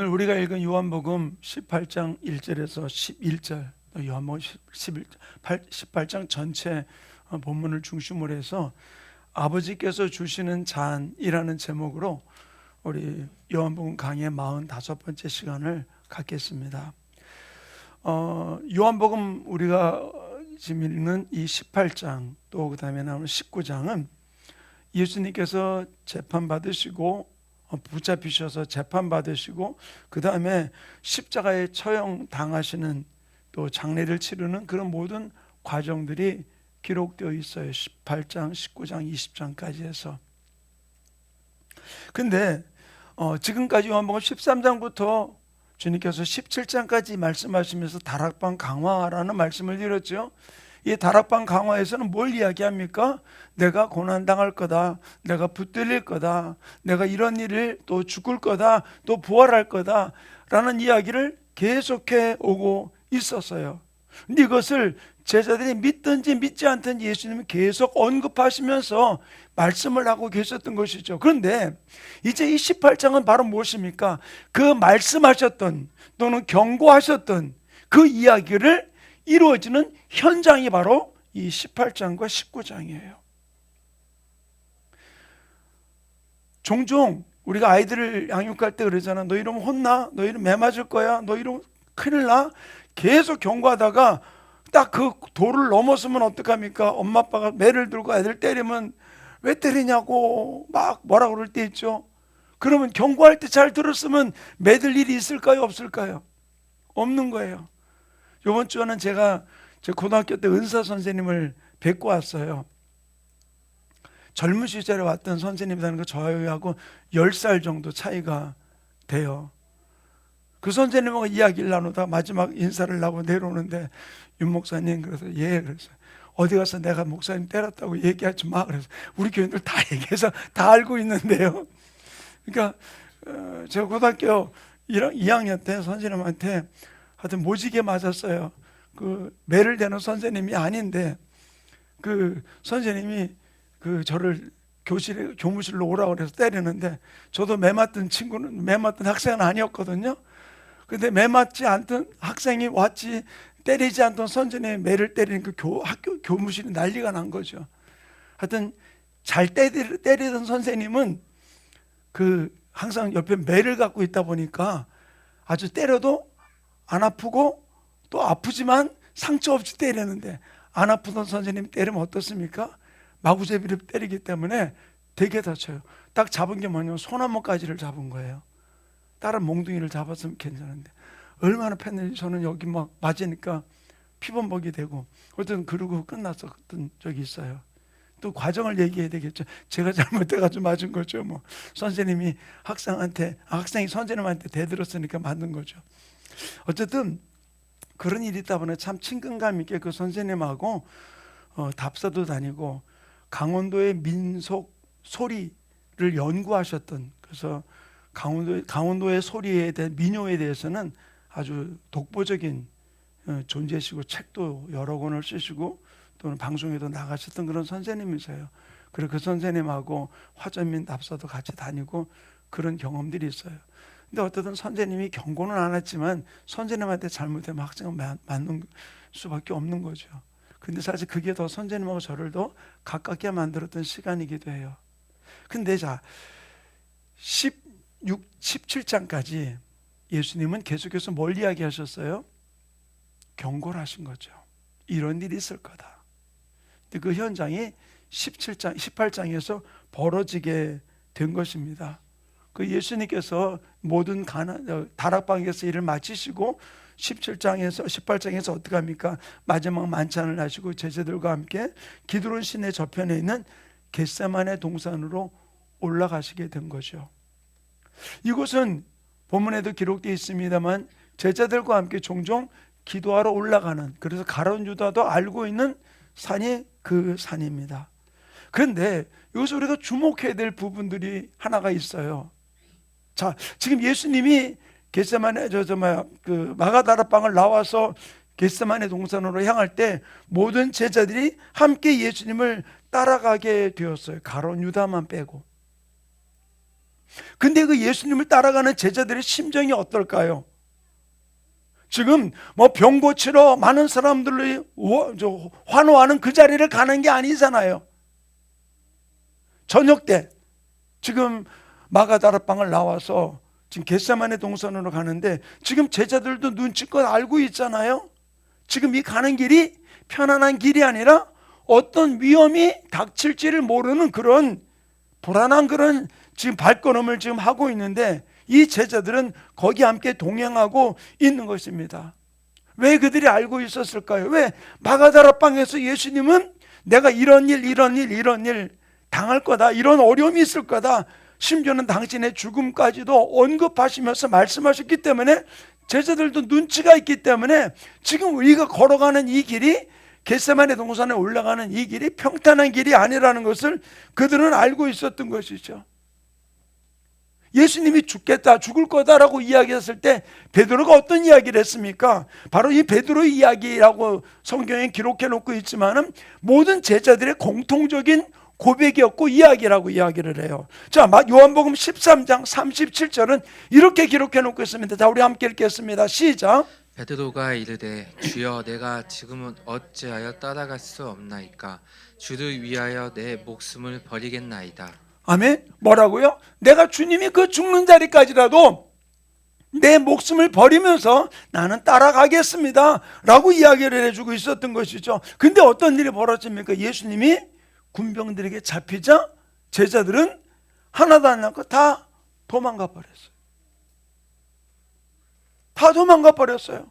우리가 읽은 요한복음 18장 1절에서 11절, 요한복음 18장 전체 본문을 중심으로 해서 아버지께서 주시는 잔이라는 제목으로 우리 요한복음 강의 45번째 시간을 갖겠습니다. 요한복음 우리가 지금 읽는 이 18장 또 그 다음에 나오는 19장은 예수님께서 재판받으시고 붙잡히셔서 재판받으시고 그 다음에 십자가에 처형당하시는 또 장례를 치르는 그런 모든 과정들이 기록되어 있어요. 18장, 19장, 20장까지 해서. 근데 지금까지 요한복음 13장부터 주님께서 17장까지 말씀하시면서 다락방 강화라는 말씀을 드렸죠. 이 다락방 강화에서는 뭘 이야기합니까? 내가 고난당할 거다, 내가 붙들릴 거다, 내가 이런 일을 또 죽을 거다, 또 부활할 거다 라는 이야기를 계속해 오고 있었어요. 근데 이것을 제자들이 믿든지 믿지 않든지 예수님은 계속 언급하시면서 말씀을 하고 계셨던 것이죠. 그런데 이제 이 18장은 바로 무엇입니까? 그 말씀하셨던 또는 경고하셨던 그 이야기를 이루어지는 현장이 바로 이 18장과 19장이에요. 종종 우리가 아이들을 양육할 때 그러잖아. 너 이러면 혼나? 너 이러면 매 맞을 거야? 너 이러면 큰일 나? 계속 경고하다가 딱 그 도를 넘었으면 어떡합니까? 엄마 아빠가 매를 들고 애들 때리면 왜 때리냐고 막 뭐라 그럴 때 있죠. 그러면 경고할 때 잘 들었으면 매들 일이 있을까요? 없을까요? 없는 거예요. 이번 주에는 제가 제 고등학교 때 은사 선생님을 뵙고 왔어요. 젊은 시절에 왔던 선생님이라는 거 저하고 10살 정도 차이가 돼요. 그 선생님하고 이야기를 나누다 마지막 인사를 하고 내려오는데 윤 목사님 그래서 그래서 어디 가서 내가 목사님 때렸다고 얘기하지 마. 그래서 우리 교인들 다 얘기해서 다 알고 있는데요. 그러니까 제가 고등학교 2학년 때 선생님한테 하여튼 모지게 맞았어요. 그 매를 대는 선생님이 아닌데 그 선생님이 그 저를 교무실로 오라고 그래서 때리는데 저도 매 맞던 학생은 아니었거든요. 근데 매 맞지 않던 학생이 왔지 때리지 않던 선생님이 매를 때리는 그 학교 교무실이 난리가 난 거죠. 하여튼 잘 때리던 선생님은 그 항상 옆에 매를 갖고 있다 보니까 아주 때려도 안 아프고 또 아프지만 상처 없이 때리는데 안 아프던 선생님이 때리면 어떻습니까? 마구제비를 때리기 때문에 되게 다쳐요. 딱 잡은 게 뭐냐면 소나무가지를 잡은 거예요. 다른 몽둥이를 잡았으면 괜찮은데 얼마나 팼는지 저는 여기 막 맞으니까 피범벅이 되고 어떤 그러고 끝났었던 적이 있어요. 또 과정을 얘기해야 되겠죠. 제가 잘못해가지고 맞은 거죠. 뭐 선생님이 학생이 선생님한테 대들었으니까 맞는 거죠. 어쨌든 그런 일이 있다 보니 참 친근감 있게 그 선생님하고 답사도 다니고 강원도의 민속 소리를 연구하셨던, 그래서 강원도의 소리에 대한 민요에 대해서는 아주 독보적인 존재시고 책도 여러 권을 쓰시고 또는 방송에도 나가셨던 그런 선생님이세요. 그리고 그 선생님하고 화전민 답사도 같이 다니고 그런 경험들이 있어요. 근데 어쨌든 선생님이 경고는 안 했지만 선생님한테 잘못하면 학생은 맞는 수밖에 없는 거죠. 근데 사실 그게 더 선생님하고 저를 더 가깝게 만들었던 시간이기도 해요. 근데 자 17장까지 예수님은 계속해서 뭘 이야기하셨어요? 경고를 하신 거죠. 이런 일이 있을 거다. 근데 그 현장이 18장에서 벌어지게 된 것입니다. 그 예수님께서 모든 다락방에서 일을 마치시고 18장에서 어떻게 합니까? 마지막 만찬을 하시고 제자들과 함께 기드론 시내 저편에 있는 겟세마네 동산으로 올라가시게 된 거죠. 이곳은 본문에도 기록되어 있습니다만 제자들과 함께 종종 기도하러 올라가는, 그래서 가룟 유다도 알고 있는 산이 그 산입니다. 그런데 여기서 우리가 주목해야 될 부분들이 하나가 있어요. 자, 지금 예수님이 겟세마네 그 마가다락방을 나와서 겟세마네 동산으로 향할 때 모든 제자들이 함께 예수님을 따라가게 되었어요. 가룟 유다만 빼고. 근데 그 예수님을 따라가는 제자들의 심정이 어떨까요? 지금 뭐 병 고치러 많은 사람들이 환호하는 그 자리를 가는 게 아니잖아요. 저녁 때 지금 마가다락방을 나와서 지금 겟세마네 동산으로 가는데 지금 제자들도 눈치껏 알고 있잖아요. 지금 이 가는 길이 편안한 길이 아니라 어떤 위험이 닥칠지를 모르는 그런 불안한 그런 지금 발걸음을 지금 하고 있는데 이 제자들은 거기 함께 동행하고 있는 것입니다. 왜 그들이 알고 있었을까요? 왜 마가다락방에서 예수님은 내가 이런 일 당할 거다, 이런 어려움이 있을 거다, 심지어는 당신의 죽음까지도 언급하시면서 말씀하셨기 때문에 제자들도 눈치가 있기 때문에 지금 우리가 걸어가는 이 길이 겟세마네 동산에 올라가는 이 길이 평탄한 길이 아니라는 것을 그들은 알고 있었던 것이죠. 예수님이 죽겠다, 죽을 거다라고 이야기했을 때 베드로가 어떤 이야기를 했습니까? 바로 이 베드로의 이야기라고 성경에 기록해 놓고 있지만은 모든 제자들의 공통적인 고백이었고 이야기라고 이야기를 해요. 자, 요한복음 13장 37절은 이렇게 기록해 놓고 있습니다. 자, 우리 함께 읽겠습니다. 시작. 베드로가 이르되 주여 내가 지금은 어찌하여 따라갈 수 없나이까 주를 위하여 내 목숨을 버리겠나이다. 아멘. 뭐라고요? 내가 주님이 그 죽는 자리까지라도 내 목숨을 버리면서 나는 따라가겠습니다 라고 이야기를 해주고 있었던 것이죠. 근데 어떤 일이 벌어집니까? 예수님이 군병들에게 잡히자 제자들은 하나도 안 남고 다 도망가 버렸어요. 다 도망가 버렸어요.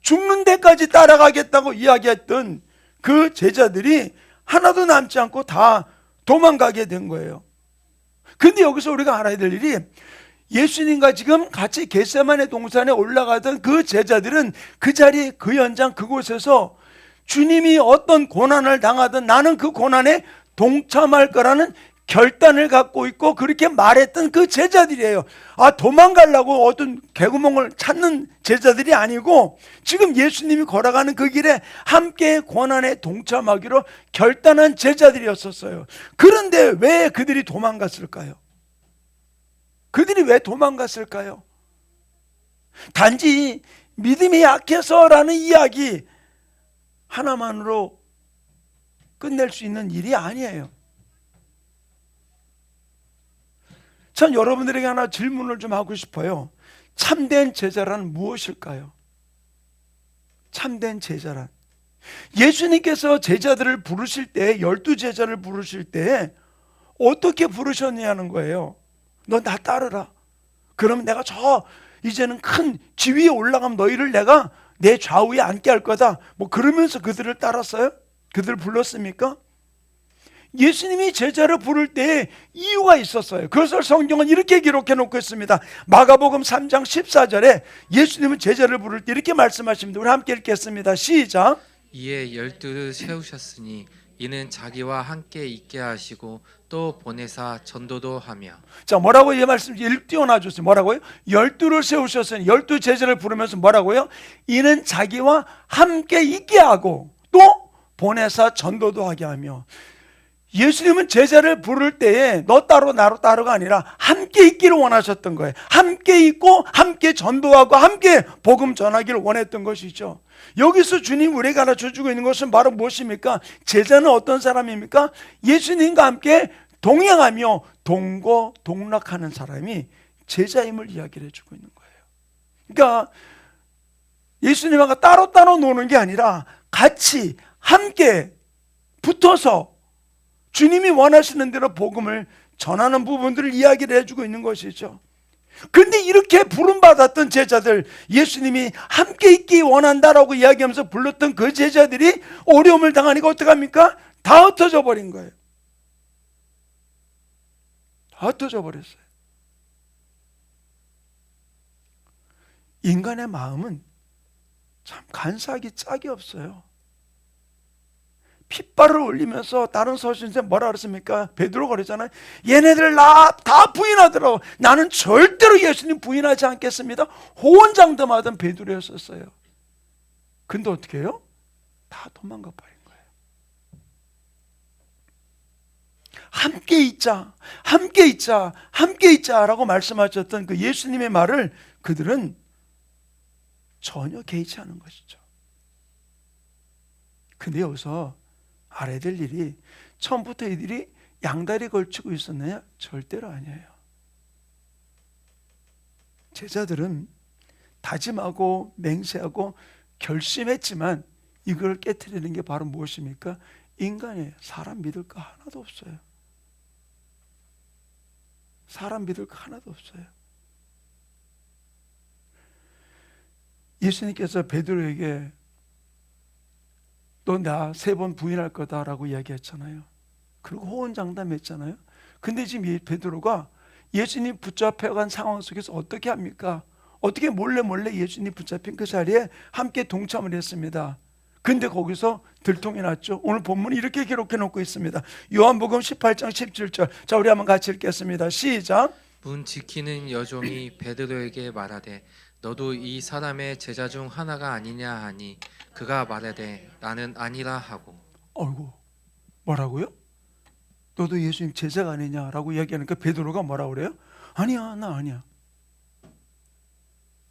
죽는 데까지 따라가겠다고 이야기했던 그 제자들이 하나도 남지 않고 다 도망가게 된 거예요. 근데 여기서 우리가 알아야 될 일이 예수님과 지금 같이 겟세마네 동산에 올라가던 그 제자들은 그 자리, 그 현장, 그곳에서 주님이 어떤 고난을 당하든 나는 그 고난에 동참할 거라는 결단을 갖고 있고 그렇게 말했던 그 제자들이에요. 도망가려고 어떤 개구멍을 찾는 제자들이 아니고 지금 예수님이 걸어가는 그 길에 함께 고난에 동참하기로 결단한 제자들이었었어요. 그런데 왜 그들이 도망갔을까요? 그들이 왜 도망갔을까요? 단지 믿음이 약해서라는 이야기 하나만으로 끝낼 수 있는 일이 아니에요. 전 여러분들에게 하나 질문을 좀 하고 싶어요. 참된 제자란 무엇일까요? 참된 제자란, 예수님께서 제자들을 부르실 때, 12제자를 부르실 때 어떻게 부르셨냐는 거예요. 너 나 따르라. 그러면 내가 이제는 큰 지위에 올라가면 너희를 내가 내 좌우에 앉게 할 거다. 그러면서 그들을 따랐어요? 그들을 불렀습니까? 예수님이 제자를 부를 때 이유가 있었어요. 그것을 성경은 이렇게 기록해 놓고 있습니다. 마가복음 3장 14절에 예수님은 제자를 부를 때 이렇게 말씀하십니다. 우리 함께 읽겠습니다. 시작. 이에 12를 세우셨으니 이는 자기와 함께 있게 하시고 또 보내사 전도도 하며. 자, 뭐라고 이 말씀 띄워놔 주세요. 뭐라고요? 12를 세우셨으니 12제자를 부르면서 뭐라고요? 이는 자기와 함께 있게 하고 또 보내사 전도도 하게 하며. 예수님은 제자를 부를 때에 너 따로 나로 따로가 아니라 함께 있기를 원하셨던 거예요. 함께 있고 함께 전도하고 함께 복음 전하기를 원했던 것이죠. 여기서 주님 우리에게 가르쳐주고 있는 것은 바로 무엇입니까? 제자는 어떤 사람입니까? 예수님과 함께 동행하며 동고동락하는 사람이 제자임을 이야기를 해주고 있는 거예요. 그러니까 예수님하고 따로따로 노는 게 아니라 같이 함께 붙어서 주님이 원하시는 대로 복음을 전하는 부분들을 이야기를 해주고 있는 것이죠. 그런데 이렇게 부름받았던 제자들, 예수님이 함께 있기 원한다라고 이야기하면서 불렀던 그 제자들이 어려움을 당하니까 어떡합니까? 다 흩어져 버린 거예요. 다 흩어져 버렸어요. 인간의 마음은 참 간사하기 짝이 없어요. 핏발을 올리면서 다른 서신서에 뭐라 그랬습니까? 베드로가 그랬잖아요. 얘네들 나 다 부인하더라고. 나는 절대로 예수님 부인하지 않겠습니다. 호언장담하던 베드로였었어요. 근데 어떻게 해요? 다 도망가 버린 거예요. 함께 있자, 함께 있자, 함께 있자라고 말씀하셨던 그 예수님의 말을 그들은 전혀 개의치 않은 것이죠. 근데 여기서 알아야 될 일이, 처음부터 이들이 양다리 걸치고 있었느냐? 절대로 아니에요. 제자들은 다짐하고 맹세하고 결심했지만 이걸 깨트리는 게 바로 무엇입니까? 인간이에요. 사람 믿을 거 하나도 없어요. 사람 믿을 거 하나도 없어요. 예수님께서 베드로에게 너 나 3번 부인할 거다라고 이야기했잖아요. 그리고 호언장담했잖아요. 근데 지금 베드로가 예수님 붙잡혀간 상황 속에서 어떻게 합니까? 어떻게 몰래 예수님 붙잡힌 그 자리에 함께 동참을 했습니다. 근데 거기서 들통이 났죠. 오늘 본문이 이렇게 기록해 놓고 있습니다. 요한복음 18장 17절. 자, 우리 한번 같이 읽겠습니다. 시작. 문 지키는 여종이 베드로에게 말하되 너도 이 사람의 제자 중 하나가 아니냐 하니 그가 말하되 나는 아니라 하고. 어이구, 뭐라고요? 너도 예수님 제자가 아니냐라고 이야기하니까 베드로가 뭐라고 그래요? 아니야, 나 아니야.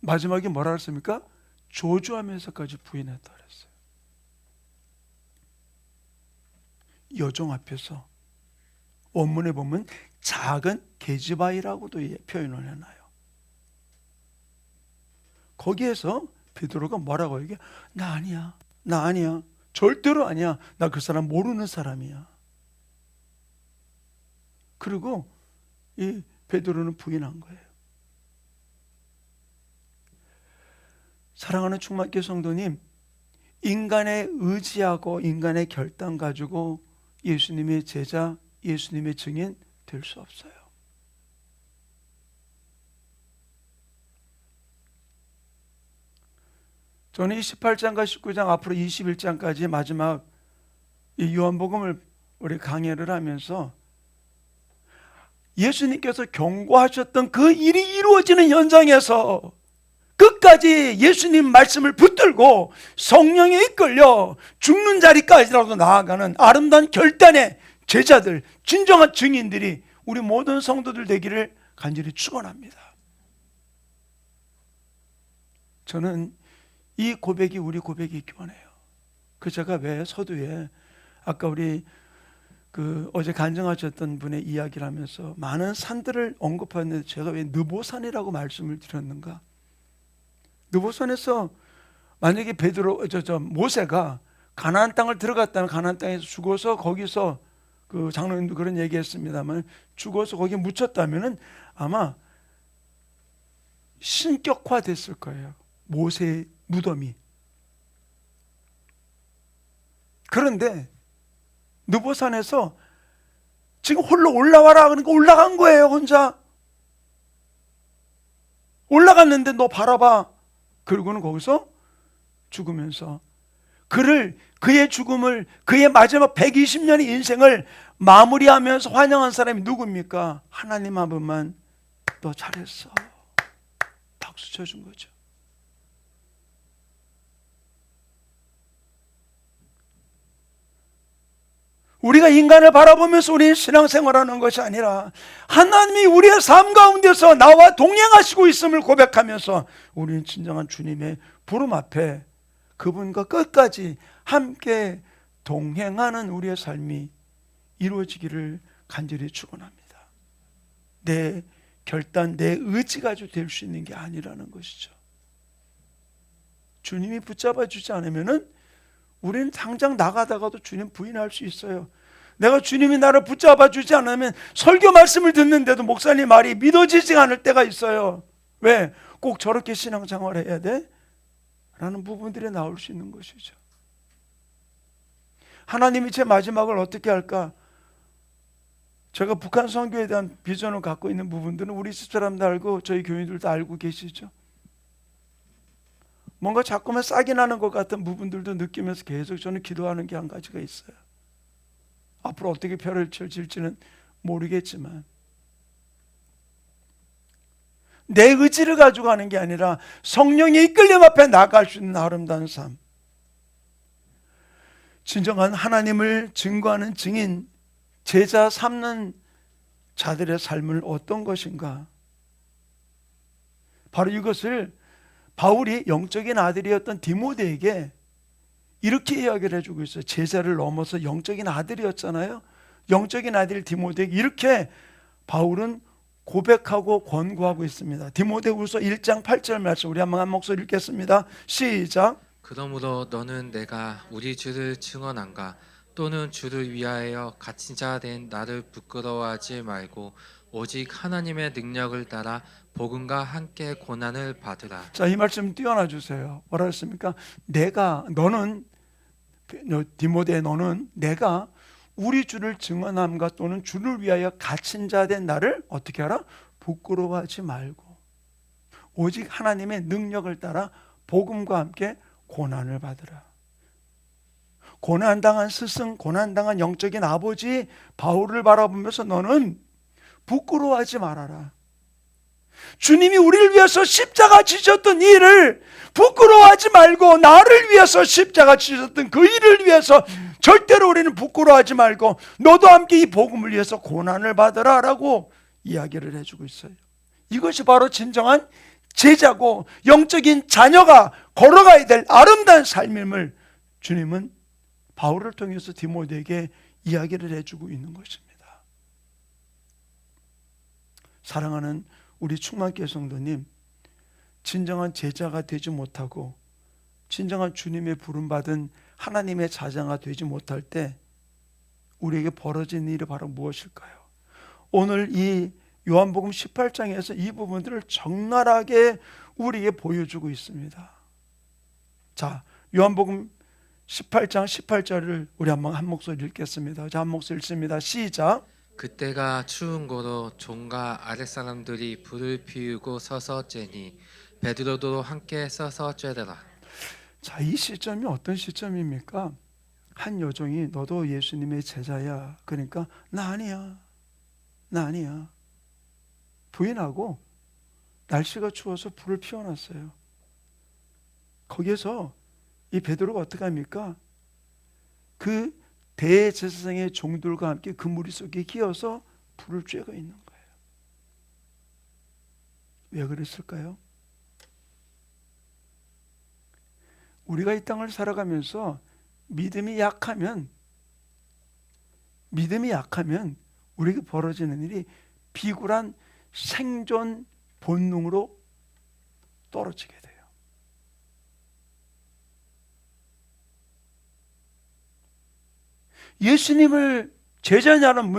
마지막에 뭐라 했습니까? 조주하면서까지 부인했다 그랬어요. 여종 앞에서 원문에 보면 작은 계집아이라고도 표현을 해놔요. 거기에서 베드로가 뭐라고 얘기해? 나 아니야, 나 아니야, 절대로 아니야, 나 그 사람 모르는 사람이야. 그리고 이 베드로는 부인한 거예요. 사랑하는 충만교회 성도님, 인간의 의지하고 인간의 결단 가지고 예수님의 제자, 예수님의 증인 될 수 없어요. 저는 이 18장과 19장 앞으로 21장까지 마지막 이 요한복음을 우리 강해를 하면서 예수님께서 경고하셨던 그 일이 이루어지는 현장에서 끝까지 예수님 말씀을 붙들고 성령에 이끌려 죽는 자리까지라도 나아가는 아름다운 결단의 제자들, 진정한 증인들이 우리 모든 성도들 되기를 간절히 축원합니다. 저는 이 고백이 우리 고백이기 원해요. 그 제가 왜 서두에 아까 우리 어제 간증하셨던 분의 이야기를 하면서 많은 산들을 언급하는데 제가 왜 느보산이라고 말씀을 드렸는가? 느보산에서 만약에 모세가 가나안 땅을 들어갔다면 가나안 땅에서 죽어서 거기서 그 장로님도 그런 얘기했습니다만 죽어서 거기에 묻혔다면은 아마 신격화됐을 거예요. 모세의 무덤이. 그런데 느보산에서 지금 홀로 올라와라 그러니까 올라간 거예요. 혼자 올라갔는데 너 바라봐. 그리고는 거기서 죽으면서 그의 죽음을, 그의 마지막 120년의 인생을 마무리하면서 환영한 사람이 누굽니까? 하나님 한 분만. 너 잘했어. 박수 쳐준 거죠. 우리가 인간을 바라보면서 우리는 신앙생활하는 것이 아니라 하나님이 우리의 삶 가운데서 나와 동행하시고 있음을 고백하면서 우리는 진정한 주님의 부름 앞에 그분과 끝까지 함께 동행하는 우리의 삶이 이루어지기를 간절히 축원합니다. 내 결단, 내 의지 가지고 될 수 있는 게 아니라는 것이죠. 주님이 붙잡아 주지 않으면은 우리는 당장 나가다가도 주님 부인할 수 있어요. 내가 주님이 나를 붙잡아 주지 않으면 설교 말씀을 듣는데도 목사님 말이 믿어지지 않을 때가 있어요. 왜? 꼭 저렇게 신앙생활을 해야 돼? 라는 부분들이 나올 수 있는 것이죠. 하나님이 제 마지막을 어떻게 할까? 제가 북한 선교에 대한 비전을 갖고 있는 부분들은 우리 집사람도 알고 저희 교인들도 알고 계시죠. 뭔가 자꾸만 싹이 나는 것 같은 부분들도 느끼면서 계속 저는 기도하는 게 한 가지가 있어요. 앞으로 어떻게 펼쳐질지는 모르겠지만 내 의지를 가지고 하는 게 아니라 성령의 이끌림 앞에 나아갈 수 있는 아름다운 삶, 진정한 하나님을 증거하는 증인, 제자 삼는 자들의 삶은 어떤 것인가? 바로 이것을 바울이 영적인 아들이었던 디모데에게 이렇게 이야기를 해주고 있어요. 제자를 넘어서 영적인 아들이었잖아요. 영적인 아들 디모데에게 이렇게 바울은 고백하고 권고하고 있습니다. 디모데후서 1장 8절 말씀 우리 한 목소리 읽겠습니다. 시작. 그러므로 너는 내가 우리 주를 증언한가 또는 주를 위하여 갇힌 자 된 나를 부끄러워하지 말고 오직 하나님의 능력을 따라 복음과 함께 고난을 받으라. 자, 이 말씀 띄워놔 주세요. 뭐라 했습니까? 너는 디모데 너는 내가 우리 주를 증언함과 또는 주를 위하여 갇힌 자 된 나를 어떻게 하라? 부끄러워하지 말고 오직 하나님의 능력을 따라 복음과 함께 고난을 받으라. 고난당한 스승, 고난당한 영적인 아버지 바울을 바라보면서 너는 부끄러워하지 말아라. 주님이 우리를 위해서 십자가 지셨던 이 일을 부끄러워하지 말고 나를 위해서 십자가 지셨던 그 일을 위해서 절대로 우리는 부끄러워하지 말고 너도 함께 이 복음을 위해서 고난을 받으라 라고 이야기를 해주고 있어요. 이것이 바로 진정한 제자고 영적인 자녀가 걸어가야 될 아름다운 삶임을 주님은 바울을 통해서 디모데에게 이야기를 해주고 있는 것입니다. 사랑하는 우리 충만교회 성도님, 진정한 제자가 되지 못하고 진정한 주님의 부름받은 하나님의 자녀가 되지 못할 때 우리에게 벌어진 일이 바로 무엇일까요? 오늘 이 요한복음 18장에서 이 부분들을 적나라하게 우리에게 보여주고 있습니다. 자, 요한복음 18장 18절을 우리 한 목소리 읽겠습니다. 자, 한 목소리 읽습니다. 시작. 그때가 추운 고로 종과 아랫사람들이 불을 피우고 서서 쬐니 베드로도 함께 서서 쬐더라. 자, 이 시점이 어떤 시점입니까? 한 여종이 너도 예수님의 제자야. 그러니까 나 아니야. 부인하고 날씨가 추워서 불을 피워놨어요. 거기에서 이 베드로가 어떻게 합니까? 그 대제사장의 종들과 함께 그 무리 속에 끼어서 불을 쬐고 있는 거예요. 왜 그랬을까요? 우리가 이 땅을 살아가면서 믿음이 약하면 우리에게 벌어지는 일이 비굴한 생존 본능으로 떨어지게 돼요. 예수님을 제자냐는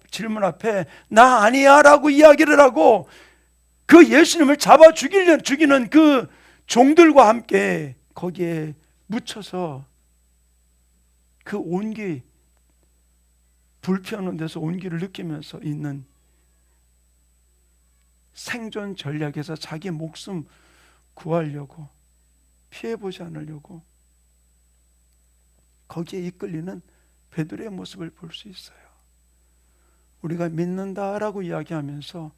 질문 앞에 나 아니야 라고 이야기를 하고 그 예수님을 잡아 죽이는 그 종들과 함께 거기에 묻혀서 그 온기, 불 피우는 데서 온기를 느끼면서 있는 생존 전략에서 자기 목숨 구하려고 피해보지 않으려고 거기에 이끌리는 베드로의 모습을 볼 수 있어요. 우리가 믿는다라고 이야기하면서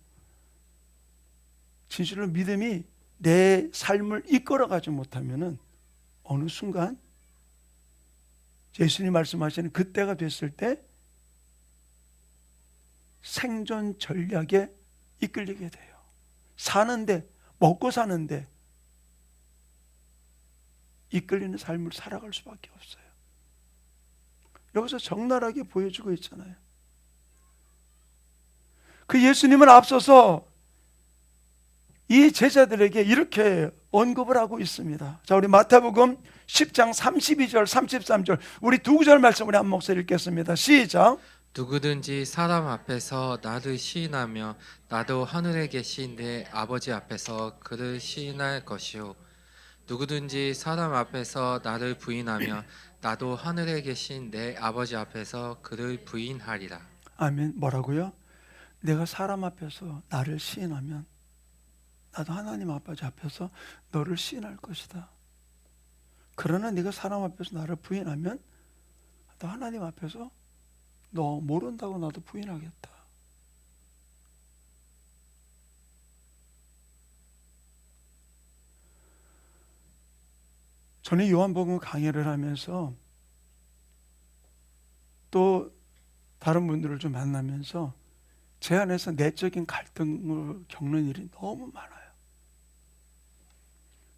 진실로 믿음이 내 삶을 이끌어가지 못하면은 어느 순간 예수님 말씀하시는 그때가 됐을 때 생존 전략에 이끌리게 돼요. 먹고 사는데 이끌리는 삶을 살아갈 수밖에 없어요. 여기서 적나라하게 보여주고 있잖아요. 그 예수님은 앞서서 이 제자들에게 이렇게 언급을 하고 있습니다. 자, 우리 마태복음 10장 32절 33절 우리 두 구절 말씀 우리 한 목소리 읽겠습니다. 시작. 누구든지 사람 앞에서 나를 시인하며 나도 하늘에 계신 내 아버지 앞에서 그를 시인할 것이요 누구든지 사람 앞에서 나를 부인하며 나도 하늘에 계신 내 아버지 앞에서 그를 부인하리라. 아멘. 뭐라고요? 내가 사람 앞에서 나를 시인하면 나도 하나님 아버지 앞에서 너를 시인할 것이다. 그러나 네가 사람 앞에서 나를 부인하면 나도 하나님 앞에서 너 모른다고 나도 부인하겠다. 저는 요한복음 강해를 하면서 또 다른 분들을 좀 만나면서 제 안에서 내적인 갈등을 겪는 일이 너무 많아요.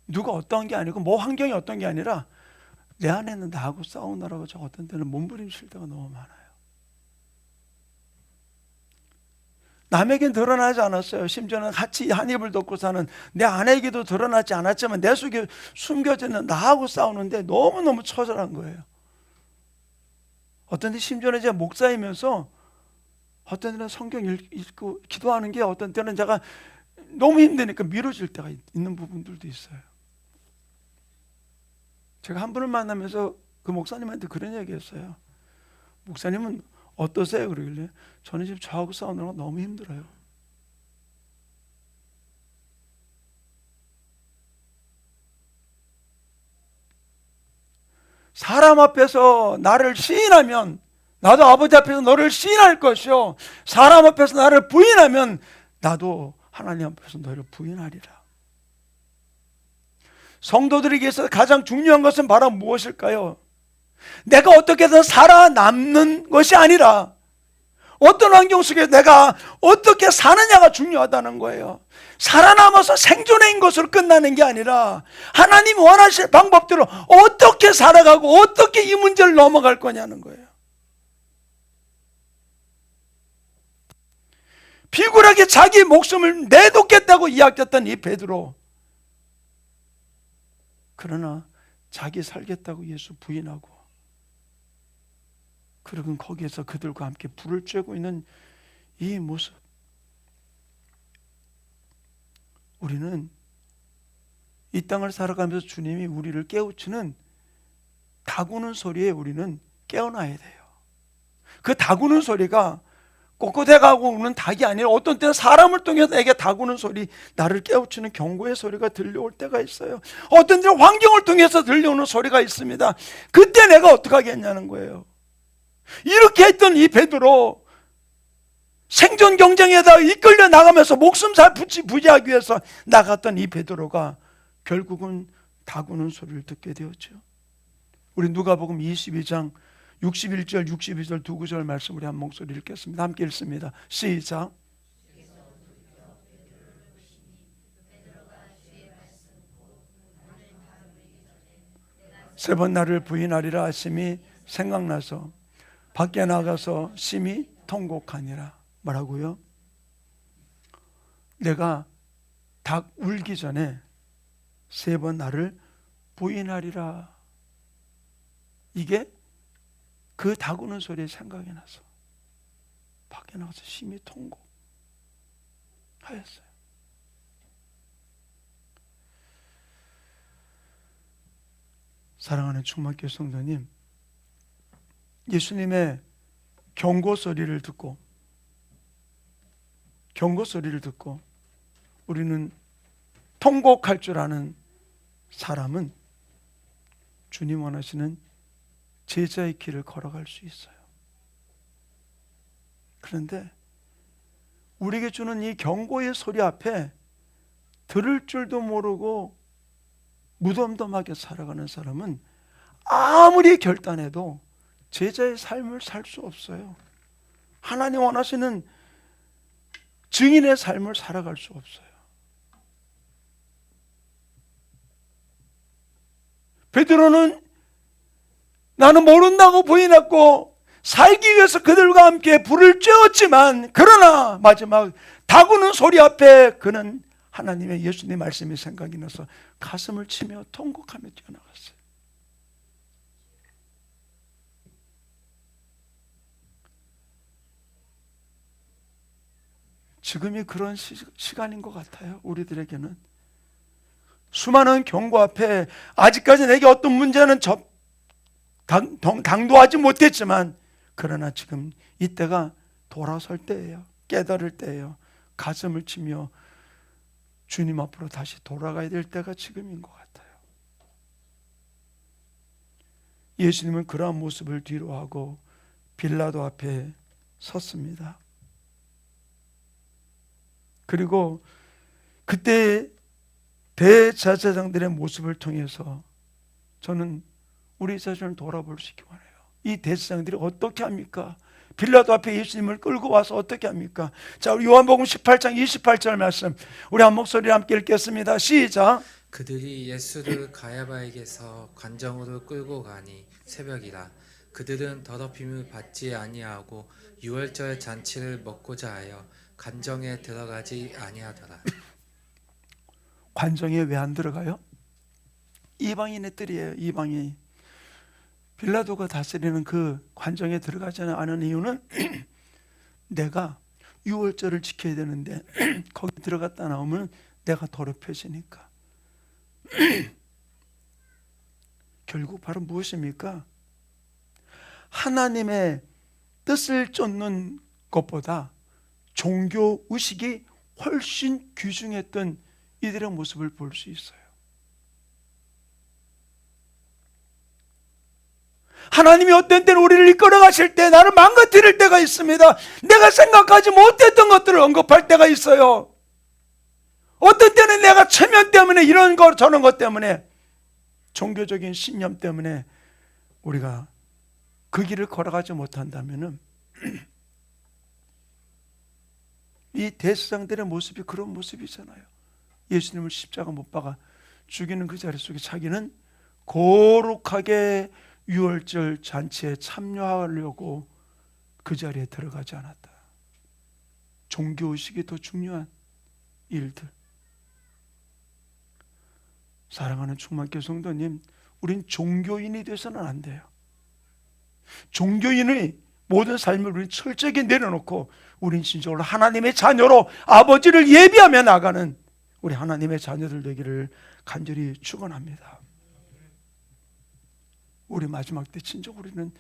누가 어떠한 게 아니고 뭐 환경이 어떤 게 아니라 내 안에는 나하고 싸우느라고 저 어떤 때는 몸부림칠 때가 너무 많아요. 남에겐 드러나지 않았어요. 심지어는 같이 한 입을 덮고 사는 내 아내에게도 드러나지 않았지만 내 속에 숨겨지는 나하고 싸우는데 너무너무 처절한 거예요. 어떤 때 심지어는 제가 목사이면서 어떤 때는 성경 읽고 기도하는 게 어떤 때는 제가 너무 힘드니까 미뤄질 때가 있는 부분들도 있어요. 제가 한 분을 만나면서 그 목사님한테 그런 얘기 했어요. 목사님은 어떠세요? 그러길래 저는 지금 저하고 싸우는 거 너무 힘들어요. 사람 앞에서 나를 시인하면 나도 아버지 앞에서 너를 시인할 것이요, 사람 앞에서 나를 부인하면 나도 하나님 앞에서 너를 부인하리라. 성도들에게서 가장 중요한 것은 바로 무엇일까요? 내가 어떻게든 살아남는 것이 아니라 어떤 환경 속에 내가 어떻게 사느냐가 중요하다는 거예요. 살아남아서 생존인 것으로 끝나는 게 아니라 하나님 원하실 방법대로 어떻게 살아가고 어떻게 이 문제를 넘어갈 거냐는 거예요. 비굴하게 자기 목숨을 내놓겠다고 이야기했던 이 베드로, 그러나 자기 살겠다고 예수 부인하고 그리고 거기에서 그들과 함께 불을 쬐고 있는 이 모습, 우리는 이 땅을 살아가면서 주님이 우리를 깨우치는 다구는 소리에 우리는 깨어나야 돼요. 그 다구는 소리가 꼿꼿해가고 우는 닭이 아니라 어떤 때는 사람을 통해서 내게 다구는 소리, 나를 깨우치는 경고의 소리가 들려올 때가 있어요. 어떤 때는 환경을 통해서 들려오는 소리가 있습니다. 그때 내가 어떻게 하겠냐는 거예요. 이렇게 했던 이 베드로, 생존 경쟁에다 이끌려 나가면서 목숨 부지하기 위해서 나갔던 이 베드로가 결국은 다구는 소리를 듣게 되었죠. 우리 누가복음 22장 61절 62절 두 구절 말씀 우리 한 목소리 읽겠습니다. 함께 읽습니다. 시작. 세 번 나를 부인하리라 하심이 생각나서 밖에 나가서 심히 통곡하니라. 뭐라고요? 내가 닭 울기 전에 세 번 나를 부인하리라. 이게 그 닭 우는 소리에 생각이 나서 밖에 나가서 심히 통곡하였어요. 사랑하는 충만교회 성도님, 예수님의 경고 소리를 듣고 우리는 통곡할 줄 아는 사람은 주님 원하시는 제자의 길을 걸어갈 수 있어요. 그런데 우리에게 주는 이 경고의 소리 앞에 들을 줄도 모르고 무덤덤하게 살아가는 사람은 아무리 결단해도 제자의 삶을 살 수 없어요. 하나님 원하시는 증인의 삶을 살아갈 수 없어요. 베드로는 나는 모른다고 부인했고 살기 위해서 그들과 함께 불을 쬐었지만, 그러나 마지막 다구는 소리 앞에 그는 하나님의 예수님의 말씀이 생각이 나서 가슴을 치며 통곡하며 뛰어나갔어요. 지금이 그런 시간인 것 같아요. 우리들에게는 수많은 경고 앞에 아직까지 내게 어떤 문제는 당도하지 못했지만, 그러나 지금 이때가 돌아설 때예요. 깨달을 때예요. 가슴을 치며 주님 앞으로 다시 돌아가야 될 때가 지금인 것 같아요. 예수님은 그러한 모습을 뒤로하고 빌라도 앞에 섰습니다. 그리고 그때 대제사장들의 모습을 통해서 저는 우리 자신을 돌아볼 수 있기 원해요. 이 대제사장들이 어떻게 합니까? 빌라도 앞에 예수님을 끌고 와서 어떻게 합니까? 자, 우리 요한복음 18장 28절 말씀 우리 한 목소리로 함께 읽겠습니다. 시작. 그들이 예수를 가야바에게서 관정으로 끌고 가니 새벽이라. 그들은 더럽힘을 받지 아니하고 유월절 잔치를 먹고자 하여 관정에 들어가지 아니하더라. 관정에 왜 안 들어가요? 이방인의 뜰이에요. 이방인. 빌라도가 다스리는 그 관정에 들어가지 않은 이유는 내가 유월절을 지켜야 되는데 거기 들어갔다 나오면 내가 더럽혀지니까. 결국 바로 무엇입니까? 하나님의 뜻을 쫓는 것보다 종교 의식이 훨씬 귀중했던 이들의 모습을 볼 수 있어요. 하나님이 어떤 때는 우리를 이끌어 가실 때 나를 망가뜨릴 때가 있습니다. 내가 생각하지 못했던 것들을 언급할 때가 있어요. 어떤 때는 내가 체면 때문에 이런 것 저런 것 때문에 종교적인 신념 때문에 우리가 그 길을 걸어가지 못한다면은 이 대제사장들의 모습이 그런 모습이잖아요. 예수님을 십자가 못 박아 죽이는 그 자리 속에 자기는 거룩하게 유월절 잔치에 참여하려고 그 자리에 들어가지 않았다. 종교의식이 더 중요한 일들. 사랑하는 충만교회 성도님, 우린 종교인이 돼서는 안 돼요. 종교인의 모든 삶을 우린 철저하게 내려놓고 우린 진정으로 하나님의 자녀로 아버지를 예비하며 나가는 우리 하나님의 자녀들 되기를 간절히 축원합니다. 우리 마지막 때 진정 우리는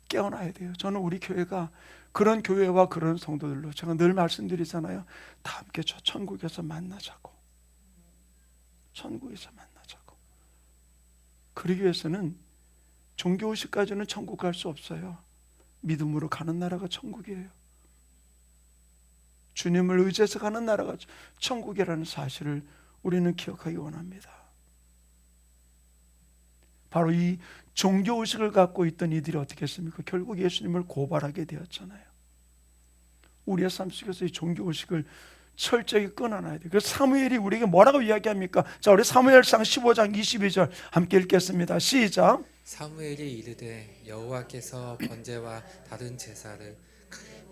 깨어나야 돼요. 저는 우리 교회가 그런 교회와 그런 성도들로 제가 늘 말씀드리잖아요. 다 함께 저 천국에서 만나자고. 천국에서 만나자고. 그러기 위해서는 종교의식 가지고는 천국 갈 수 없어요. 믿음으로 가는 나라가 천국이에요. 주님을 의지해서 가는 나라가 천국이라는 사실을 우리는 기억하기 원합니다. 바로 이 종교의식을 갖고 있던 이들이 어떻게 했습니까? 결국 예수님을 고발하게 되었잖아요. 우리의 삶 속에서 이 종교의식을 철저히 끊어놔야 돼요. 그래서 사무엘이 우리에게 뭐라고 이야기합니까? 자, 우리 사무엘상 15장 22절 함께 읽겠습니다. 시작. 사무엘이 이르되 여호와께서 번제와 다른 제사를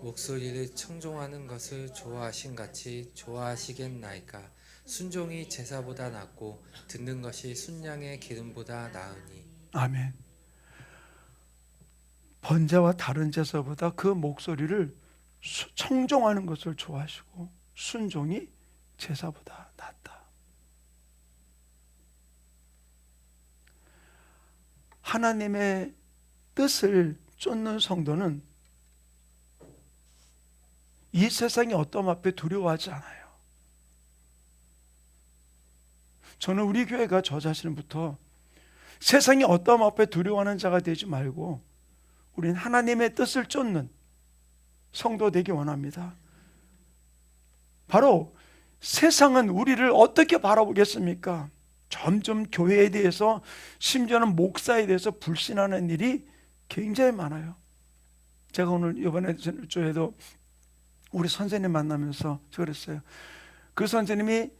목소리를 청종하는 것을 좋아하신 같이 좋아하시겠나이까. 순종이 제사보다 낫고 듣는 것이 순양의 기름보다 나으니. 아멘. 번제와 다른 제사보다 그 목소리를 청종하는 것을 좋아하시고 순종이 제사보다 낫다. 하나님의 뜻을 쫓는 성도는 이 세상의 어떠함 앞에 두려워하지 않아요. 저는 우리 교회가 저 자신부터 세상의 어떠함 앞에 두려워하는 자가 되지 말고 우리는 하나님의 뜻을 쫓는 성도 되기 원합니다. 바로 세상은 우리를 어떻게 바라보겠습니까? 점점 교회에 대해서 심지어는 목사에 대해서 불신하는 일이 굉장히 많아요. 제가 오늘 이번에 주에도 우리 선생님 만나면서 그랬어요. 그 선생님이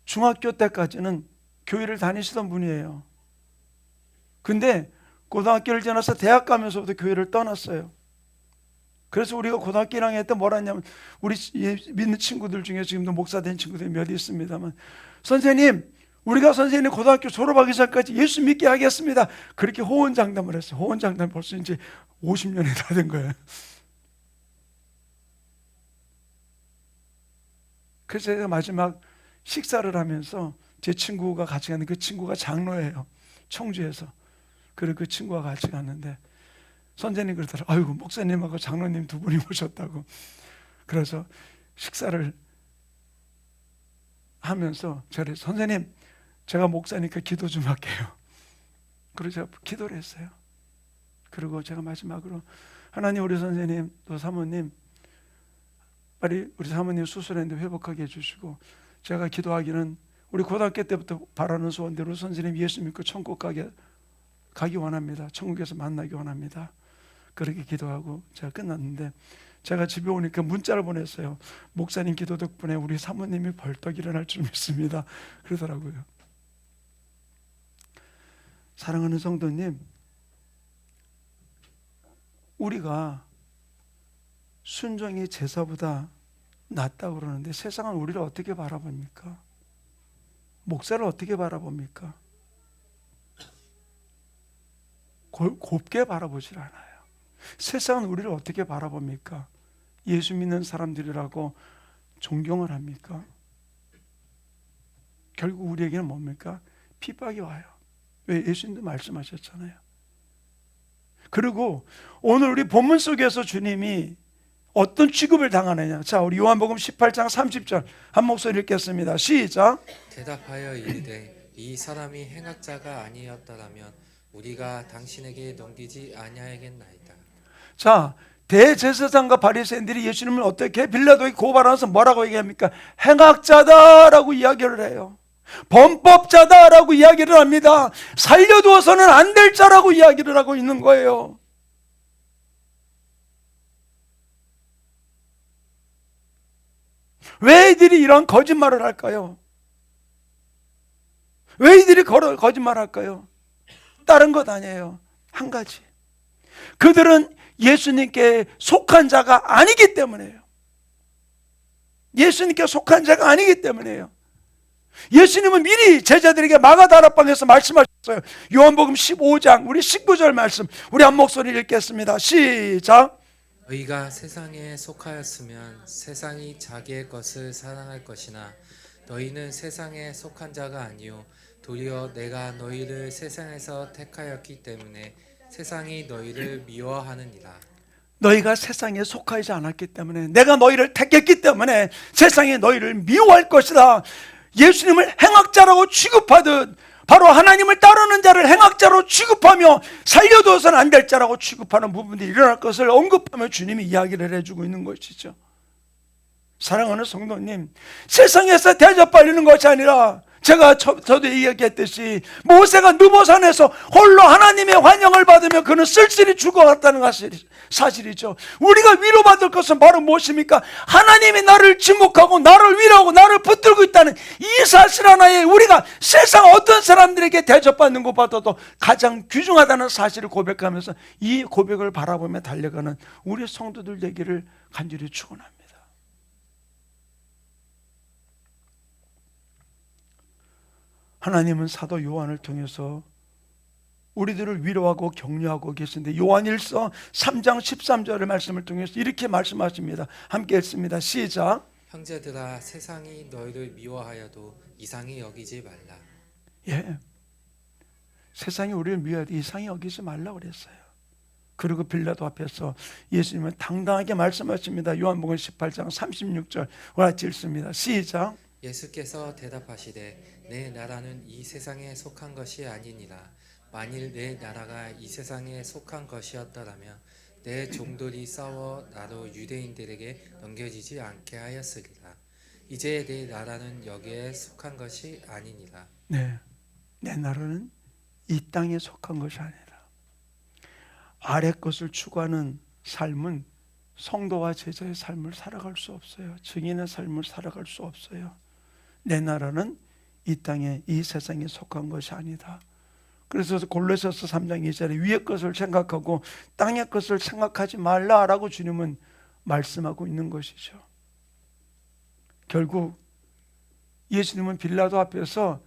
중학교 때까지는 교회를 다니시던 분이에요. 근데 고등학교를 지나서 대학 가면서부터 교회를 떠났어요. 그래서 우리가 고등학교 1학년 때 뭐라 했냐면 우리 믿는 친구들 중에 지금도 목사 된 친구들이 몇 있습니다만 선생님 우리가 선생님 고등학교 졸업하기 전까지 예수 믿게 하겠습니다. 그렇게 호언장담을 했어요. 호언장담 벌써 이제 50년이 다 된 거예요. 그래서 제가 마지막 식사를 하면서 제 친구가 같이 갔는데 그 친구가 장로예요. 청주에서. 그리고 그 친구와 같이 갔는데 선생님 그러더라고요. 아이고 목사님하고 장로님 두 분이 오셨다고. 그래서 식사를 하면서 저를 선생님 제가 목사니까 기도 좀 할게요. 그래서 제가 기도를 했어요. 그리고 제가 마지막으로 하나님 우리 선생님 또 사모님 빨리 우리 사모님 수술했는데 회복하게 해주시고 제가 기도하기는 우리 고등학교 때부터 바라는 소원대로 선생님 예수 믿고 천국 가기 원합니다. 천국에서 만나기 원합니다. 그렇게 기도하고 제가 끝났는데, 제가 집에 오니까 문자를 보냈어요. 목사님 기도 덕분에 우리 사모님이 벌떡 일어날 줄 믿습니다. 그러더라고요. 사랑하는 성도님, 우리가 순종이 제사보다 낫다고 그러는데 세상은 우리를 어떻게 바라봅니까? 목사를 어떻게 바라봅니까? 곱게 바라보질 않아요. 세상은 우리를 어떻게 바라봅니까? 예수 믿는 사람들이라고 존경을 합니까? 결국 우리에게는 뭡니까? 핍박이 와요. 왜? 예수님도 말씀하셨잖아요. 그리고 오늘 우리 본문 속에서 주님이 어떤 취급을 당하느냐. 자, 우리 요한복음 18장 30절 한 목소리 읽겠습니다. 시작. 대답하여 이르되 이 사람이 행악자가 아니었더라면 우리가 당신에게 넘기지 아니하겠나이다. 자, 대제사장과 바리새인들이 예수님을 어떻게 빌라도에게 고발하면서 뭐라고 얘기합니까? 행악자다라고 이야기를 해요. 범법자다라고 이야기를 합니다. 살려두어서는 안 될 자라고 이야기를 하고 있는 거예요. 왜 이들이 이런 거짓말을 할까요? 왜 이들이 거짓말을 할까요? 다른 것 아니에요. 한 가지. 그들은 예수님께 속한 자가 아니기 때문에요. 예수님께 속한 자가 아니기 때문에요. 예수님은 미리 제자들에게 마가다락방에서 말씀하셨어요. 요한복음 15장 우리 19절 말씀 우리 한 목소리 읽겠습니다. 시작. 너희가 세상에 속하였으면 세상이 자기의 것을 사랑할 것이나 너희는 세상에 속한 자가 아니요 도리어 내가 너희를 세상에서 택하였기 때문에 세상이 너희를 미워하느니라. 너희가 세상에 속하지 않았기 때문에, 내가 너희를 택했기 때문에 세상이 너희를 미워할 것이다. 예수님을 행악자라고 취급하듯 바로 하나님을 따르는 자를 행악자로 취급하며 살려두어서는 안 될 자라고 취급하는 부분들이 일어날 것을 언급하며 주님이 이야기를 해주고 있는 것이죠. 사랑하는 성도님, 세상에서 대접받는 것이 아니라 제가 저도 이야기했듯이 모세가 느보산에서 홀로 하나님의 환영을 받으며 그는 쓸쓸히 죽어갔다는 사실이죠. 우리가 위로받을 것은 바로 무엇입니까? 하나님이 나를 지목하고 나를 위로하고 나를 붙들고 있다는 이 사실 하나에 우리가 세상 어떤 사람들에게 대접받는 것보다도 가장 귀중하다는 사실을 고백하면서 이 고백을 바라보며 달려가는 우리 성도들 되기를 간절히 축원합니다. 하나님은 사도 요한을 통해서 우리들을 위로하고 격려하고 계신데, 요한일서 3장 13절의 말씀을 통해서 이렇게 말씀하십니다. 함께 읽습니다. 시작. 형제들아 세상이 너희를 미워하여도 이상히 여기지 말라. 예, 세상이 우리를 미워해도 이상히 여기지 말라고 그랬어요. 그리고 빌라도 앞에서 예수님은 당당하게 말씀하십니다. 요한복음 18장 36절 같이 읽습니다. 시작. 예수께서 대답하시되 내 나라는 이 세상에 속한 것이 아니니라. 만일 내 나라가 이 세상에 속한 것이었더라면 내 종들이 싸워 나로 유대인들에게 넘겨지지 않게 하였으리라. 이제 내 나라는 여기에 속한 것이 아니니라. 네, 내 나라는 이 땅에 속한 것이 아니라, 아래 것을 추구하는 삶은 성도와 제자의 삶을 살아갈 수 없어요. 증인의 삶을 살아갈 수 없어요. 내 나라는 이 땅에 이 세상에 속한 것이 아니다. 그래서 골로새서 3장 2절에 위의 것을 생각하고 땅의 것을 생각하지 말라라고 주님은 말씀하고 있는 것이죠. 결국 예수님은 빌라도 앞에서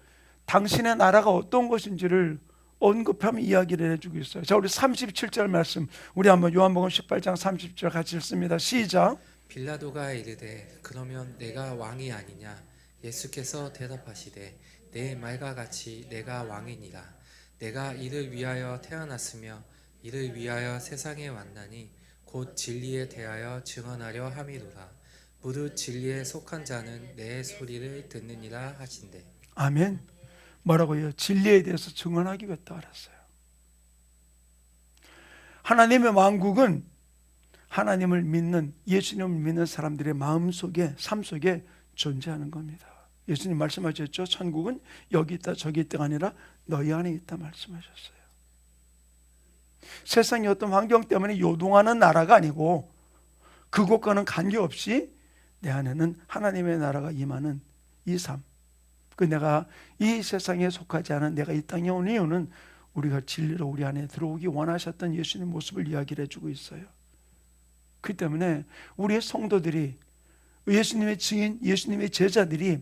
당신의 나라가 어떤 것인지를 언급하며 이야기를 해주고 있어요. 자, 우리 37절 말씀 우리 한번 요한복음 18장 30절 같이 읽습니다. 시작. 빌라도가 이르되 그러면 내가 왕이 아니냐? 예수께서 대답하시되 내 말과 같이 내가 왕이니라. 내가 이를 위하여 태어났으며 이를 위하여 세상에 왔나니 곧 진리에 대하여 증언하려 함이로라. 무릇 진리에 속한 자는 내 소리를 듣느니라 하신대. 아멘. 뭐라고요? 진리에 대해서 증언하기 위해 따랐어요. 하나님의 왕국은 하나님을 믿는, 예수님을 믿는 사람들의 마음속에, 삶 속에 존재하는 겁니다. 예수님 말씀하셨죠. 천국은 여기 있다 저기 있다가 아니라 너희 안에 있다 말씀하셨어요. 세상의 어떤 환경 때문에 요동하는 나라가 아니고 그것과는 관계없이 내 안에는 하나님의 나라가 임하는 이 삶. 그 내가 이 세상에 속하지 않은 내가 이 땅에 온 이유는 우리가 진리로 우리 안에 들어오기 원하셨던 예수님의 모습을 이야기를 해주고 있어요. 그렇기 때문에 우리의 성도들이, 예수님의 증인, 예수님의 제자들이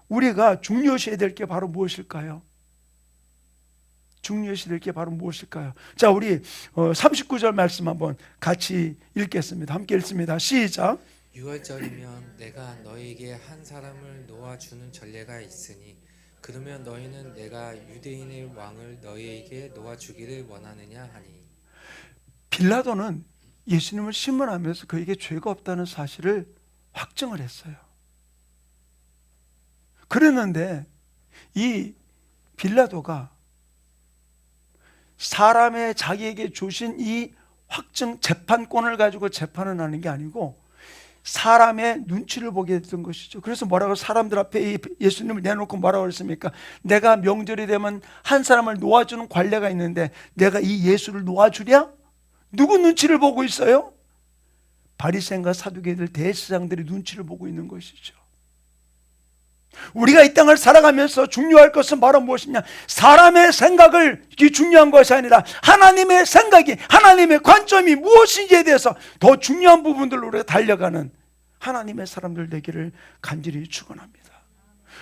우리가 중요시해야 될 게 바로 무엇일까요? 중요시해야 될 게 바로 무엇일까요? 자, 우리 39절 말씀 한번 같이 읽겠습니다. 함께 읽습니다. 시작. 유월절이면 내가 너희에게 한 사람을 놓아주는 전례가 있으니 그러면 너희는 내가 유대인의 왕을 너희에게 놓아주기를 원하느냐 하니. 빌라도는 예수님을 신문하면서 그에게 죄가 없다는 사실을 확증을 했어요. 그랬는데 이 빌라도가 사람의 자기에게 주신 이 확증 재판권을 가지고 재판을 하는 게 아니고 사람의 눈치를 보게 됐던 것이죠. 그래서 뭐라고 사람들 앞에 예수님을 내놓고 뭐라고 그랬습니까? 내가 명절이 되면 한 사람을 놓아주는 관례가 있는데 내가 이 예수를 놓아주랴? 누구 눈치를 보고 있어요? 바리새인과 사두개들 대제사장들이 눈치를 보고 있는 것이죠. 우리가 이 땅을 살아가면서 중요할 것은 바로 무엇이냐? 사람의 생각을 이게 중요한 것이 아니라 하나님의 생각이, 하나님의 관점이 무엇인지에 대해서 더 중요한 부분들로 우리가 달려가는 하나님의 사람들 되기를 간절히 축원합니다.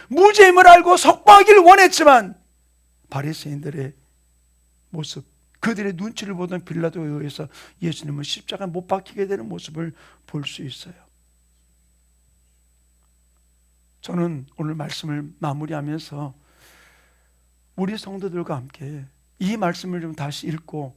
무죄임을 알고 석방하기를 원했지만 바리새인들의 모습, 그들의 눈치를 보던 빌라도에 의해서 예수님은 십자가에 못 박히게 되는 모습을 볼 수 있어요. 저는 오늘 말씀을 마무리하면서 우리 성도들과 함께 이 말씀을 좀 다시 읽고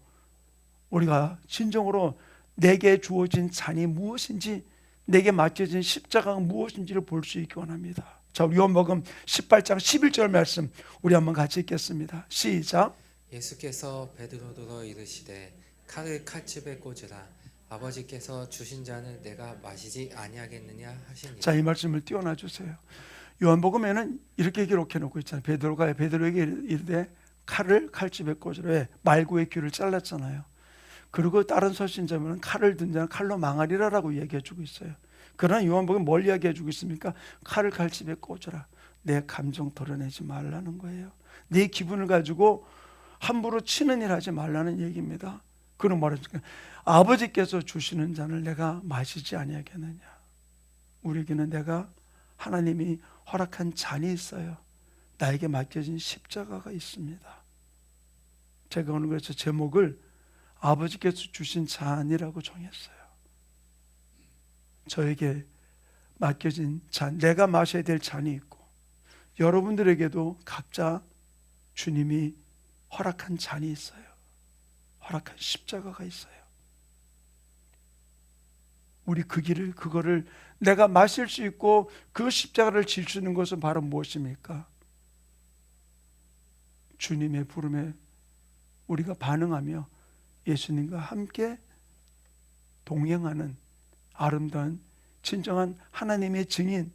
우리가 진정으로 내게 주어진 잔이 무엇인지, 내게 맡겨진 십자가가 무엇인지를 볼 수 있기 원합니다. 자, 요한복음 18장 11절 말씀 우리 한번 같이 읽겠습니다. 시작. 예수께서 베드로더러 이르시되 칼을 칼집에 꽂으라. 아버지께서 주신 잔을 내가 마시지 아니하겠느냐 하시니. 자, 이 말씀을 띄워놔 주세요. 요한복음에는 이렇게 기록해 놓고 있잖아요. 베드로에게 이르되 칼을 칼집에 꽂으라. 왜? 말고의 귀를 잘랐잖아요. 그리고 다른 서신자면은 칼을 든 자는 칼로 망하리라라고 얘기해 주고 있어요. 그러나 요한복음은 뭘 이야기해 주고 있습니까? 칼을 칼집에 꽂으라. 내 감정 드러내지 말라는 거예요. 내 기분을 가지고 함부로 치는 일 하지 말라는 얘기입니다. 그럼 말해줄까? 아버지께서 주시는 잔을 내가 마시지 아니하겠느냐. 우리에게는 내가 하나님이 허락한 잔이 있어요. 나에게 맡겨진 십자가가 있습니다. 제가 오늘 그래서 제목을 아버지께서 주신 잔이라고 정했어요. 저에게 맡겨진 잔, 내가 마셔야 될 잔이 있고 여러분들에게도 각자 주님이 허락한 잔이 있어요. 허락한 십자가가 있어요. 우리 그 길을, 그거를 내가 마실 수 있고 그 십자가를 질 수 있는 것은 바로 무엇입니까? 주님의 부름에 우리가 반응하며 예수님과 함께 동행하는 아름다운 진정한 하나님의 증인,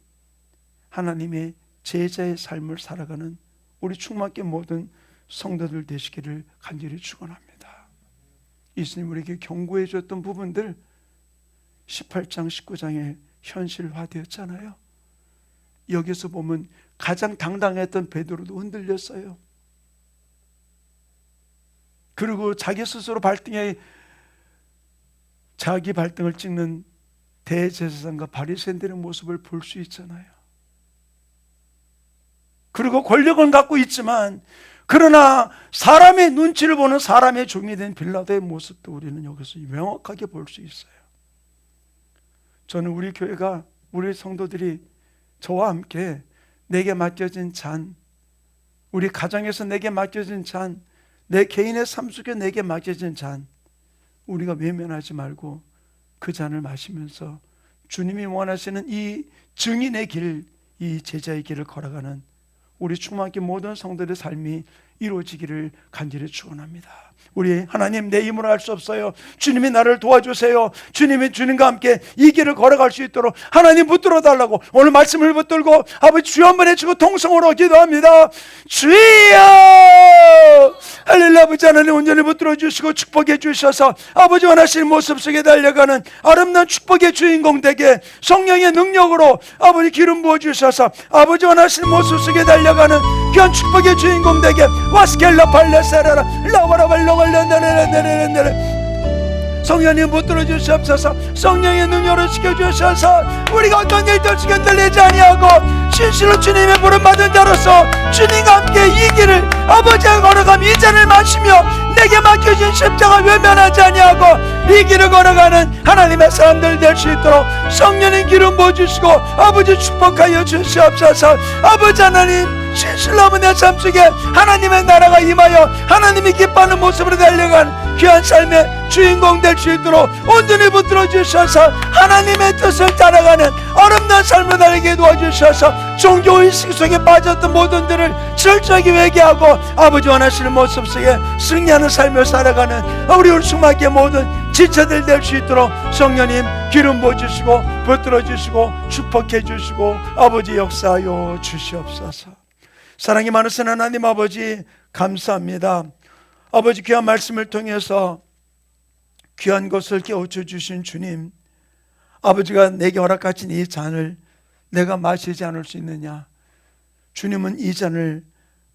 하나님의 제자의 삶을 살아가는 우리 충만케 모든 성도들 되시기를 간절히 축원합니다. 예수님 우리에게 경고해 줬던 부분들 18장 19장에 현실화되었잖아요. 여기서 보면 가장 당당했던 베드로도 흔들렸어요. 그리고 자기 스스로 자기 발등을 찍는 대제사장과 바리새인들의 모습을 볼 수 있잖아요. 그리고 권력은 갖고 있지만 그러나 사람의 눈치를 보는 사람의 종이 된 빌라도의 모습도 우리는 여기서 명확하게 볼 수 있어요. 저는 우리 교회가, 우리 성도들이 저와 함께 내게 맡겨진 잔, 우리 가정에서 내게 맡겨진 잔, 내 개인의 삶 속에 내게 맡겨진 잔, 우리가 외면하지 말고 그 잔을 마시면서 주님이 원하시는 이 증인의 길, 이 제자의 길을 걸어가는 우리 충만케 모든 성도들의 삶이 이루어지기를 간절히 축원합니다. 우리 하나님, 내 힘으로 할 수 없어요. 주님이 나를 도와주세요. 주님이 주님과 함께 이 길을 걸어갈 수 있도록 하나님 붙들어 달라고 오늘 말씀을 붙들고 아버지 주여 한번 해주고 통성으로 기도합니다. 주여, 할렐루야. 아버지 하나님 온전히 붙들어 주시고 축복해 주셔서 아버지 원하시는 모습 속에 달려가는 아름다운 축복의 주인공 되게 성령의 능력으로 아버지 기름 부어 주셔서 아버지 원하시는 모습 속에 달려가는 귀한 축복의 주인공 되게 와스켈라 발레세라라 라바라발로발레네레네레네레 성령님 붙들어 주시옵소서. 성령의 능력으로 지켜주셔서 우리가 어떤 일들 속에 흔들리지 아니하고 진실로 주님의 부름받은 자로서 주님과 함께 이 길을 아버지가 걸어가며 이 잔을 마시며 내게 맡겨진 십자가 외면하지 아니하고 이 길을 걸어가는 하나님의 사람들 될 수 있도록 성령님 기름 부어주시고 아버지 축복하여 주시옵소서. 아버지 하나님 진실로 내 삶 속에 하나님의 나라가 임하여 하나님이 기뻐하는 모습으로 달려간 귀한 삶의 주인공 될 수 있도록 온전히 붙들어 주셔서 하나님의 뜻을 따라가는 아름다운 삶을 살게 도와주셔서 종교의식 속에 빠졌던 모든 들을 철저하게 회개하고 아버지 원하시는 모습 속에 승리하는 삶을 살아가는 우리 울수막의 모든 지체들 될 수 있도록 성령님 기름 부어주시고 붙들어 주시고 축복해 주시고 아버지 역사하여 주시옵소서. 사랑이 많으신 하나님 아버지 감사합니다. 아버지 귀한 말씀을 통해서 귀한 것을 깨우쳐 주신 주님, 아버지가 내게 허락하신 이 잔을 내가 마시지 않을 수 있느냐? 주님은 이 잔을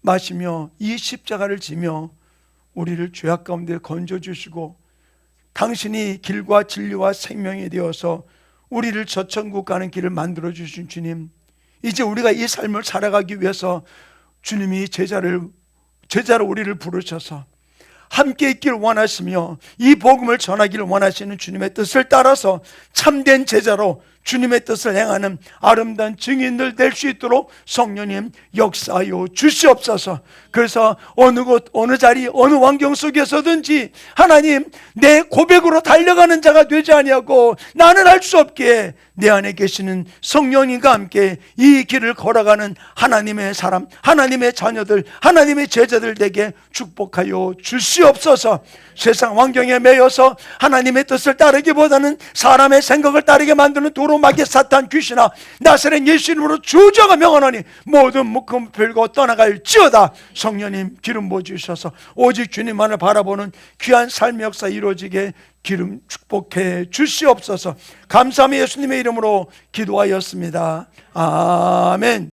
마시며 이 십자가를 지며 우리를 죄악 가운데 건져주시고 당신이 길과 진리와 생명이 되어서 우리를 저 천국 가는 길을 만들어 주신 주님, 이제 우리가 이 삶을 살아가기 위해서 주님이 제자로 우리를 부르셔서 함께 있기를 원하시며 이 복음을 전하기를 원하시는 주님의 뜻을 따라서 참된 제자로 주님의 뜻을 행하는 아름다운 증인들 될 수 있도록 성령님 역사하여 주시옵소서. 그래서 어느 곳 어느 자리 어느 환경 속에서든지 하나님 내 고백으로 달려가는 자가 되지 아니하고 나는 할 수 없기에 내 안에 계시는 성령님과 함께 이 길을 걸어가는 하나님의 사람, 하나님의 자녀들, 하나님의 제자들 되게 축복하여 주시옵소서. 세상 환경에 매여서 하나님의 뜻을 따르기보다는 사람의 생각을 따르게 만드는 도로마귀 사탄 귀신아, 나사렛 예수 이름으로 주저가 명하노니 모든 묶음 풀고 떠나갈지어다. 성령님 기름 부어주셔서 오직 주님만을 바라보는 귀한 삶의 역사 이루어지게 기름 축복해 주시옵소서. 감사하며 예수님의 이름으로 기도하였습니다. 아멘.